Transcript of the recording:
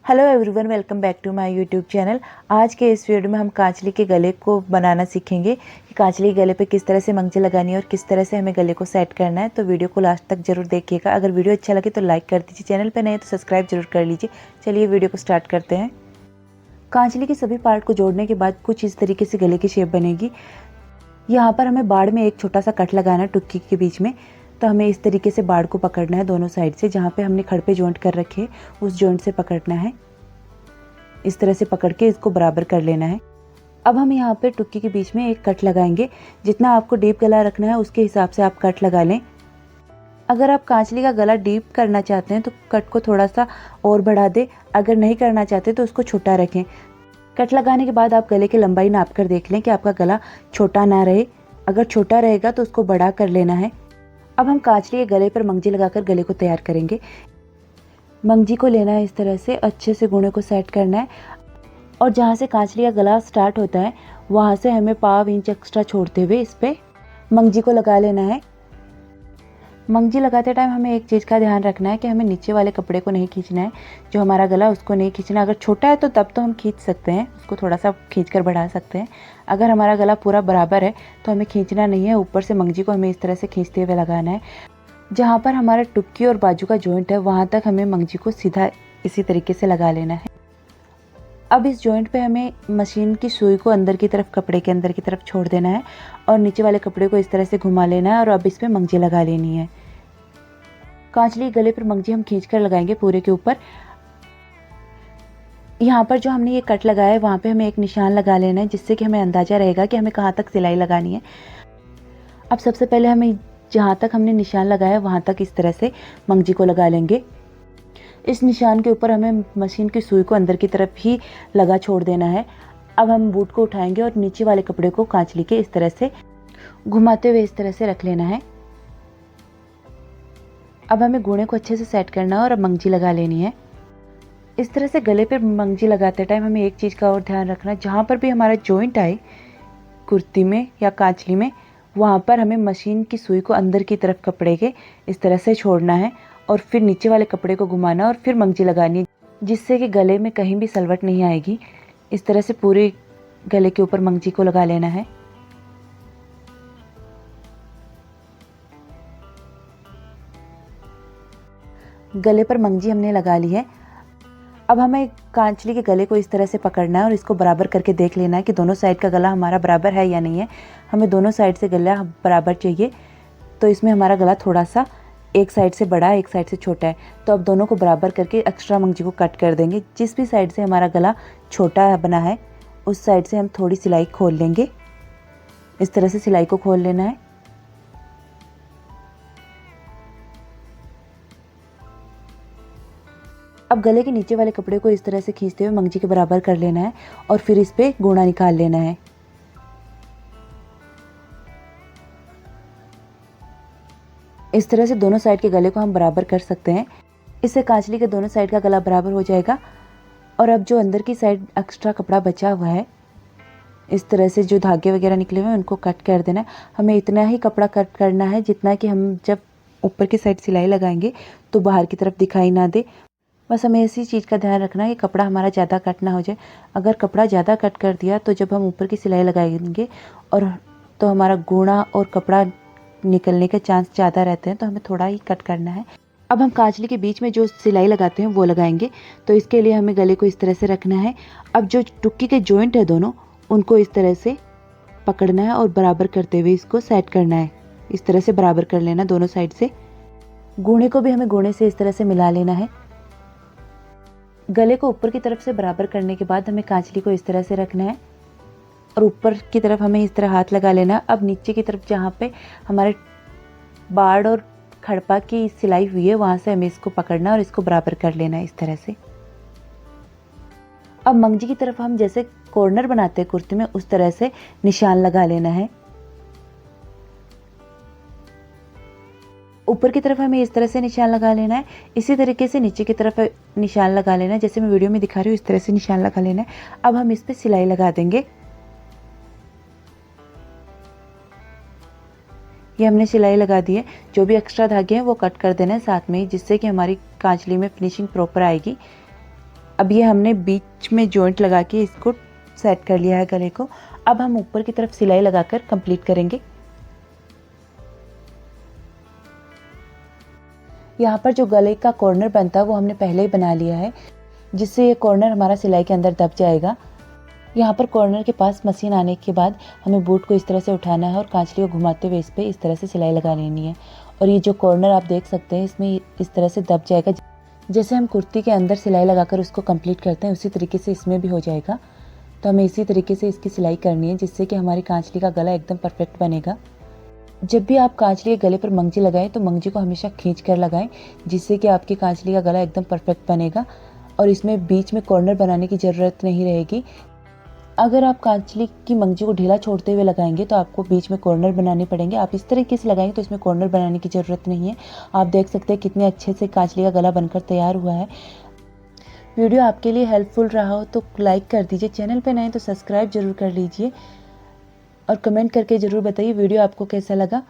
Hello everyone, welcome back to my YouTube channel. आज के इस वीडियो में हम कांचली के गले को बनाना सीखेंगे कि कांचली के गले पे किस तरह से मंगजी लगानी है और किस तरह से हमें गले को सेट करना है। तो वीडियो को लास्ट तक जरूर देखिएगा। अगर वीडियो अच्छा लगे तो लाइक कर दीजिए, चैनल पे नए हैं तो सब्सक्राइब जरूर कर लीजिए। चलिए वीडियो को स्टार्ट करते हैं। कांचली के सभी पार्ट को जोड़ने के बाद कुछ इस तरीके से गले की शेप बनेगी। यहाँ पर हमें बाड़ में एक छोटा सा कट लगाना है टुक्की के बीच में। तो हमें इस तरीके से बाड़ को पकड़ना है दोनों साइड से, जहाँ पे हमने खड़पे जॉइंट कर रखे उस जॉइंट से पकड़ना है। इस तरह से पकड़ के इसको बराबर कर लेना है। अब हम यहाँ पे टुक्की के बीच में एक कट लगाएंगे। जितना आपको डीप गला रखना है उसके हिसाब से आप कट लगा लें। अगर आप कांचली का गला डीप करना चाहते हैं तो कट को थोड़ा सा और बढ़ा दें, अगर नहीं करना चाहते तो उसको छोटा रखें। कट लगाने के बाद आप गले की लंबाई नाप कर देख लें कि आपका गला छोटा ना रहे। अगर छोटा रहेगा तो उसको बड़ा कर लेना है। अब हम कांचली के गले पर मंगजी लगाकर गले को तैयार करेंगे। मंगजी को लेना है, इस तरह से अच्छे से गुणे को सेट करना है और जहाँ से कांचली का गला स्टार्ट होता है वहाँ से हमें 1/2 इंच एक्स्ट्रा छोड़ते हुए इस पे मंगजी को लगा लेना है। मंगजी लगाते टाइम हमें एक चीज़ का ध्यान रखना है कि हमें नीचे वाले कपड़े को नहीं खींचना है, जो हमारा गला उसको नहीं खींचना। अगर छोटा है तो तब तो हम खींच सकते हैं, उसको थोड़ा सा खींच कर बढ़ा सकते हैं। अगर हमारा गला पूरा बराबर है तो हमें खींचना नहीं है। ऊपर से मंगजी को हमें इस तरह से खींचते हुए लगाना है। जहाँ पर हमारा टुक्की और बाजू का जॉइंट है वहाँ तक हमें मंगजी को सीधा इसी तरीके से लगा लेना है। अब इस जॉइंट पे हमें मशीन की सुई को अंदर की तरफ, कपड़े के अंदर की तरफ छोड़ देना है और नीचे वाले कपड़े को इस तरह से घुमा लेना है और अब इस पे मंगजी लगा लेनी है। कांचली गले पर मंगजी हम खींच कर लगाएंगे पूरे के ऊपर। यहाँ पर जो हमने ये कट लगाया है वहाँ पे हमें एक निशान लगा लेना है, जिससे कि हमें अंदाज़ा रहेगा कि हमें कहाँ तक सिलाई लगानी है। अब सबसे पहले हमें जहाँ तक हमने निशान लगाया वहाँ तक इस तरह से मंगजी को लगा लेंगे। इस निशान के ऊपर हमें मशीन की सुई को अंदर की तरफ ही लगा छोड़ देना है। अब हम बूट को उठाएंगे और नीचे वाले कपड़े को कांचली के इस तरह से घुमाते हुए इस तरह से रख लेना है। अब हमें गुणे को अच्छे से सेट करना है और अब मंगजी लगा लेनी है। इस तरह से गले पर मंगजी लगाते टाइम हमें एक चीज़ का और ध्यान रखना है, जहाँ पर भी हमारा जॉइंट आए कुर्ती में या कांचली में, वहाँ पर हमें मशीन की सुई को अंदर की तरफ कपड़े के इस तरह से छोड़ना है और फिर नीचे वाले कपड़े को घुमाना और फिर मंगजी लगानी है, जिससे कि गले में कहीं भी सलवट नहीं आएगी। इस तरह से पूरे गले के ऊपर मंगजी को लगा लेना है। गले पर मंगजी हमने लगा ली है। अब हमें कांचली के गले को इस तरह से पकड़ना है और इसको बराबर करके देख लेना है कि दोनों साइड का गला हमारा बराबर है या नहीं है। हमें दोनों साइड से गला बराबर चाहिए, तो इसमें हमारा गला थोड़ा सा एक साइड से बड़ा है, एक साइड से छोटा है। तो अब दोनों को बराबर करके एक्स्ट्रा मंगजी को कट कर देंगे। जिस भी साइड से हमारा गला छोटा बना है उस साइड से हम थोड़ी सिलाई खोल लेंगे। इस तरह से सिलाई को खोल लेना है। अब गले के नीचे वाले कपड़े को इस तरह से खींचते हुए मंगजी के बराबर कर लेना है और फिर इस पे गुणा निकाल लेना है। इस तरह से दोनों साइड के गले को हम बराबर कर सकते हैं। इससे कांचली के दोनों साइड का गला बराबर हो जाएगा। और अब जो अंदर की साइड एक्स्ट्रा कपड़ा बचा हुआ है, इस तरह से जो धागे वगैरह निकले हुए हैं उनको कट कर देना है। हमें इतना ही कपड़ा कट करना है जितना कि हम जब ऊपर की साइड सिलाई लगाएंगे तो बाहर की तरफ दिखाई ना दे। बस हमें इसी चीज़ का ध्यान रखना है कि कपड़ा हमारा ज़्यादा कट ना हो जाए। अगर कपड़ा ज़्यादा कट कर दिया तो जब हम ऊपर की सिलाई लगाएंगे और तो हमारा गुणा और कपड़ा निकलने के चांस ज़्यादा रहते हैं, तो हमें थोड़ा ही कट करना है। अब हम कांचली के बीच में जो सिलाई लगाते हैं वो लगाएंगे। तो इसके लिए हमें गले को इस तरह से रखना है। अब जो टुक्की के जॉइंट है दोनों, उनको इस तरह से पकड़ना है और बराबर करते हुए इसको सेट करना है। इस तरह से बराबर कर लेना दोनों साइड से। गुणे को भी हमें गुणे से इस तरह से मिला लेना है। गले को ऊपर की तरफ से बराबर करने के बाद हमें कांचली को इस तरह से रखना है और ऊपर की तरफ हमें इस तरह हाथ लगा लेना। अब नीचे की तरफ जहाँ पे हमारे बाड़ और खड़पा की सिलाई हुई है वहाँ से हमें इसको पकड़ना और इसको बराबर कर लेना है इस तरह से। अब मंगजी की तरफ हम जैसे कॉर्नर बनाते हैं कुर्ती में, उस तरह से निशान लगा लेना है। ऊपर की तरफ हमें इस तरह से निशान लगा लेना है। इसी तरीके से नीचे की तरफ निशान लगा लेना है, जैसे मैं वीडियो में दिखा रही हूँ इस तरह से निशान लगा लेना है। अब हम इस पे सिलाई लगा देंगे। ये हमने सिलाई लगा दी है। जो भी एक्स्ट्रा धागे हैं वो कट कर देना है साथ में ही, जिससे कि हमारी कांचली में फिनिशिंग प्रॉपर आएगी। अब ये हमने बीच में जॉइंट लगा के इसको सेट कर लिया है गले को। अब हम ऊपर की तरफ सिलाई लगाकर कंप्लीट करेंगे। यहाँ पर जो गले का कॉर्नर बनता है वो हमने पहले ही बना लिया है, जिससे ये कॉर्नर हमारा सिलाई के अंदर दब जाएगा। यहाँ पर कॉर्नर के पास मशीन आने के बाद हमें बूट को इस तरह से उठाना है और कांचली को घुमाते हुए इस पर इस तरह से सिलाई लगा लेनी है। और ये जो कॉर्नर आप देख सकते हैं इसमें इस तरह से दब जाएगा। जैसे हम कुर्ती के अंदर सिलाई लगाकर उसको कंप्लीट करते हैं उसी तरीके से इसमें भी हो जाएगा। तो हमें इसी तरीके से इसकी सिलाई करनी है, जिससे कि हमारी कांचली का गला एकदम परफेक्ट बनेगा। जब भी आप कांचली के गले पर मंगजी लगाएं तो मंगजी को हमेशा खींच कर लगाएं, जिससे कि आपकी कांचली का गला एकदम परफेक्ट बनेगा और इसमें बीच में कॉर्नर बनाने की ज़रूरत नहीं रहेगी। अगर आप कांचली की मंगजी को ढीला छोड़ते हुए लगाएंगे तो आपको बीच में कॉर्नर बनाने पड़ेंगे। आप इस तरीके से लगाएंगे तो इसमें कॉर्नर बनाने की ज़रूरत नहीं है। आप देख सकते हैं कितने अच्छे से कांचली का गला बनकर तैयार हुआ है। वीडियो आपके लिए हेल्पफुल रहा हो तो लाइक कर दीजिए, चैनल पे नए तो सब्सक्राइब जरूर कर लीजिए और कमेंट करके ज़रूर बताइए वीडियो आपको कैसा लगा।